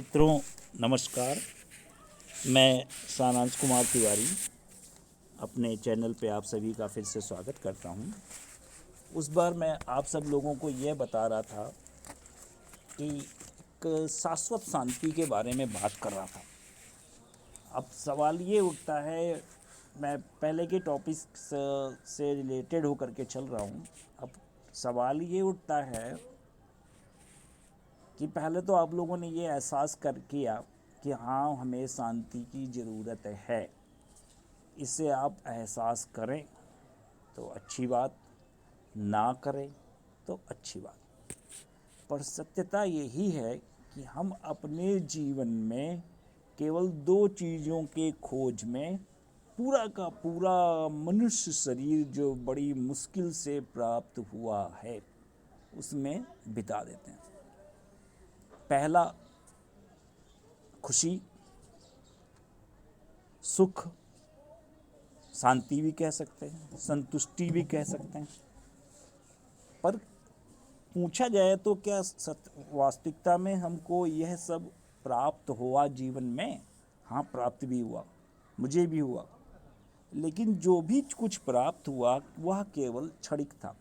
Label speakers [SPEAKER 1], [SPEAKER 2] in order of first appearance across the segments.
[SPEAKER 1] मित्रों नमस्कार। मैं सारांश कुमार तिवारी अपने चैनल पे आप सभी का फिर से स्वागत करता हूँ। उस बार मैं आप सब लोगों को यह बता रहा था कि एक शाश्वत शांति के बारे में बात कर रहा था। अब सवाल ये उठता है, मैं पहले के टॉपिक से रिलेटेड होकर के चल रहा हूँ। अब सवाल ये उठता है कि पहले तो आप लोगों ने ये एहसास कर किया कि हाँ, हमें शांति की ज़रूरत है। इसे आप एहसास करें तो अच्छी बात, ना करें तो अच्छी बात। पर सत्यता यही है कि हम अपने जीवन में केवल दो चीज़ों के खोज में पूरा का पूरा मनुष्य शरीर जो बड़ी मुश्किल से प्राप्त हुआ है उसमें बिता देते हैं। पहला, खुशी, सुख, शांति भी कह सकते हैं, संतुष्टि भी कह सकते हैं। पर पूछा जाए तो क्या वास्तविकता में हमको यह सब प्राप्त हुआ जीवन में? हाँ, प्राप्त भी हुआ, मुझे भी हुआ। लेकिन जो भी कुछ प्राप्त हुआ वह केवल क्षणिक था।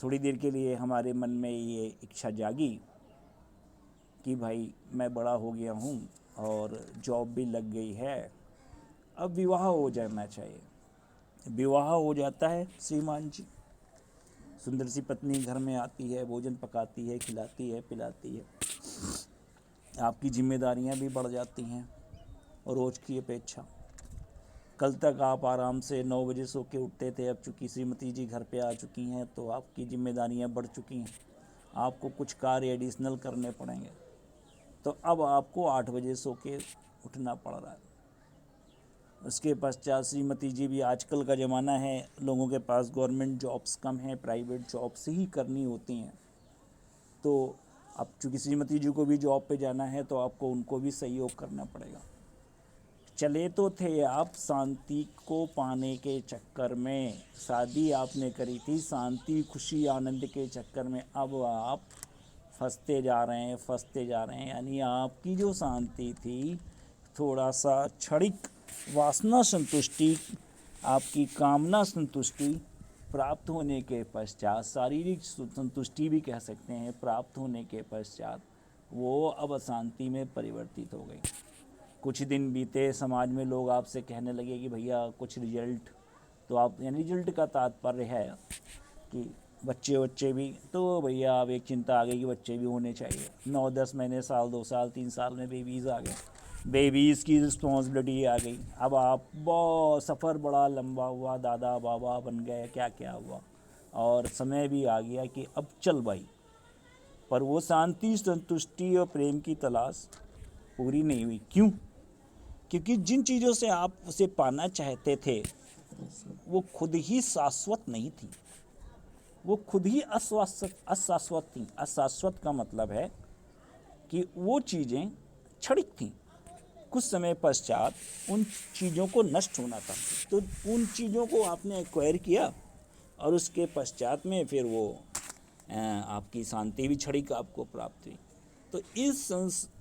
[SPEAKER 1] थोड़ी देर के लिए हमारे मन में ये इच्छा जागी कि भाई मैं बड़ा हो गया हूँ और जॉब भी लग गई है, अब विवाह हो जाना चाहिए। विवाह हो जाता है, श्रीमान जी, सुंदर सी पत्नी घर में आती है, भोजन पकाती है, खिलाती है, पिलाती है। आपकी जिम्मेदारियां भी बढ़ जाती हैं और रोज़ की अपेक्षा। कल तक आप आराम से 9 बजे सो के उठते थे, अब चूँकि श्रीमती जी घर पे आ चुकी हैं तो आपकी जिम्मेदारियां बढ़ चुकी हैं, आपको कुछ कार्य एडिशनल करने पड़ेंगे। तो अब आपको 8 बजे सो के उठना पड़ रहा है। उसके पश्चात श्रीमती जी भी, आजकल का ज़माना है, लोगों के पास गवर्नमेंट जॉब्स कम हैं, प्राइवेट जॉब्स ही करनी होती हैं। तो अब चूँकि श्रीमती जी को भी जॉब पे जाना है तो आपको उनको भी सहयोग करना पड़ेगा। चले तो थे आप शांति को पाने के चक्कर में, शादी आपने करी थी शांति खुशी आनंद के चक्कर में, अब आप फंसते जा रहे हैं। यानी आपकी जो शांति थी, थोड़ा सा क्षणिक वासना संतुष्टि, आपकी कामना संतुष्टि प्राप्त होने के पश्चात, शारीरिक संतुष्टि भी कह सकते हैं, प्राप्त होने के पश्चात वो अब अशांति में परिवर्तित हो गई। कुछ दिन बीते, समाज में लोग आपसे कहने लगे कि भैया कुछ रिजल्ट तो आप, यानी रिजल्ट का तात्पर्य है कि बच्चे भी, तो भैया अब एक चिंता आ गई कि बच्चे भी होने चाहिए। 9-10 महीने, साल, 2 साल, 3 साल में बेबीज़ आ गए, बेबीज़ की रिस्पॉन्सिबिलिटी आ गई। अब आप बहुत सफ़र बड़ा लंबा हुआ, दादा बाबा बन गए, क्या क्या हुआ, और समय भी आ गया कि अब चल भाई। पर वो शांति संतुष्टि और प्रेम की तलाश पूरी नहीं हुई। क्यों? क्योंकि जिन चीज़ों से आप उसे पाना चाहते थे वो खुद ही शाश्वत नहीं थी, वो खुद ही अशाश्वत थी। अशाश्वत का मतलब है कि वो चीज़ें क्षणिक थीं, कुछ समय पश्चात उन चीज़ों को नष्ट होना था। तो उन चीज़ों को आपने एक्वायर किया और उसके पश्चात में फिर वो आपकी शांति भी क्षणिक आपको प्राप्त हुई।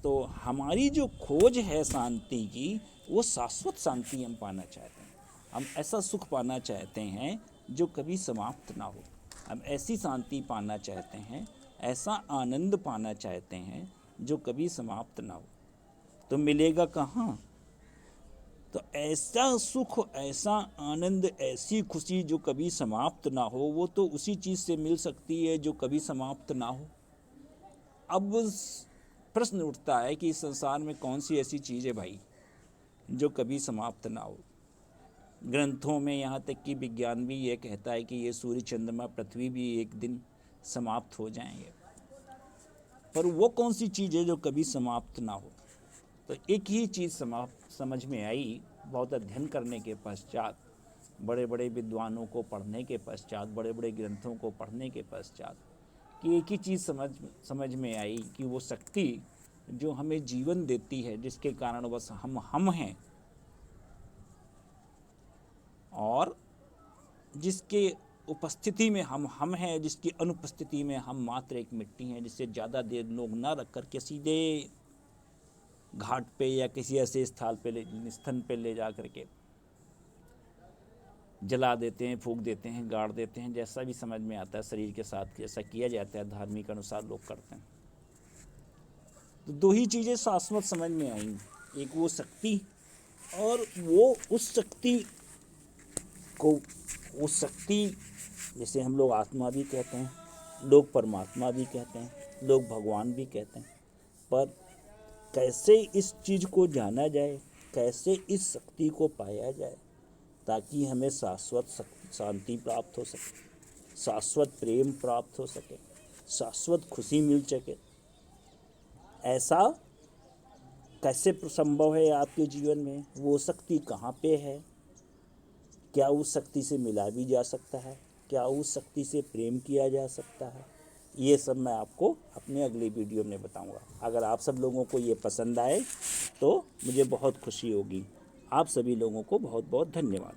[SPEAKER 1] तो हमारी जो खोज है शांति की, वो शाश्वत शांति हम पाना चाहते हैं। हम ऐसा सुख पाना चाहते हैं जो कभी समाप्त ना हो। हम ऐसी शांति पाना चाहते हैं, ऐसा आनंद पाना चाहते हैं जो कभी समाप्त ना हो। तो मिलेगा कहाँ? तो ऐसा सुख, ऐसा आनंद, ऐसी खुशी जो कभी समाप्त ना हो, वो तो उसी चीज़ से मिल सकती है जो कभी समाप्त ना हो। अब प्रश्न उठता है कि इस संसार में कौन सी ऐसी चीज़ है भाई जो कभी समाप्त ना हो। ग्रंथों में, यहाँ तक कि विज्ञान भी ये कहता है कि ये सूर्य, चंद्रमा, पृथ्वी भी एक दिन समाप्त हो जाएंगे। पर वो कौन सी चीज़ है जो कभी समाप्त ना हो? तो एक ही चीज़ समझ में आई बहुत अध्ययन करने के पश्चात, बड़े बड़े विद्वानों को पढ़ने के पश्चात, बड़े बड़े ग्रंथों को पढ़ने के पश्चात, कि एक ही चीज़ समझ में आई कि वो शक्ति जो हमें जीवन देती है, जिसके कारण बस हम हैं, और जिसके उपस्थिति में हम हैं, जिसकी अनुपस्थिति में हम मात्र एक मिट्टी हैं, जिससे ज़्यादा देर लोग ना रख करके सीधे घाट पे या किसी ऐसे स्थल पे ले जा करके जला देते हैं, फूंक देते हैं, गाड़ देते हैं, जैसा भी समझ में आता है शरीर के साथ जैसा किया जाता है, धार्मिक अनुसार लोग करते हैं। तो दो ही चीज़ें शाश्वत समझ में आएंगी, एक वो शक्ति और वो उस शक्ति को, उस शक्ति जैसे हम लोग आत्मा भी कहते हैं, लोग परमात्मा भी कहते हैं, लोग भगवान भी कहते हैं, पर कैसे इस चीज़ को जाना जाए, कैसे इस शक्ति को पाया जाए ताकि हमें शाश्वत शांति प्राप्त हो सके, शाश्वत प्रेम प्राप्त हो सके, शाश्वत खुशी मिल सके, ऐसा कैसे संभव है आपके जीवन में? वो शक्ति कहाँ पे है? क्या उस शक्ति से मिला भी जा सकता है? क्या उस शक्ति से प्रेम किया जा सकता है? ये सब मैं आपको अपने अगले वीडियो में बताऊंगा। अगर आप सब लोगों को ये पसंद आए तो मुझे बहुत खुशी होगी। आप सभी लोगों को बहुत बहुत धन्यवाद।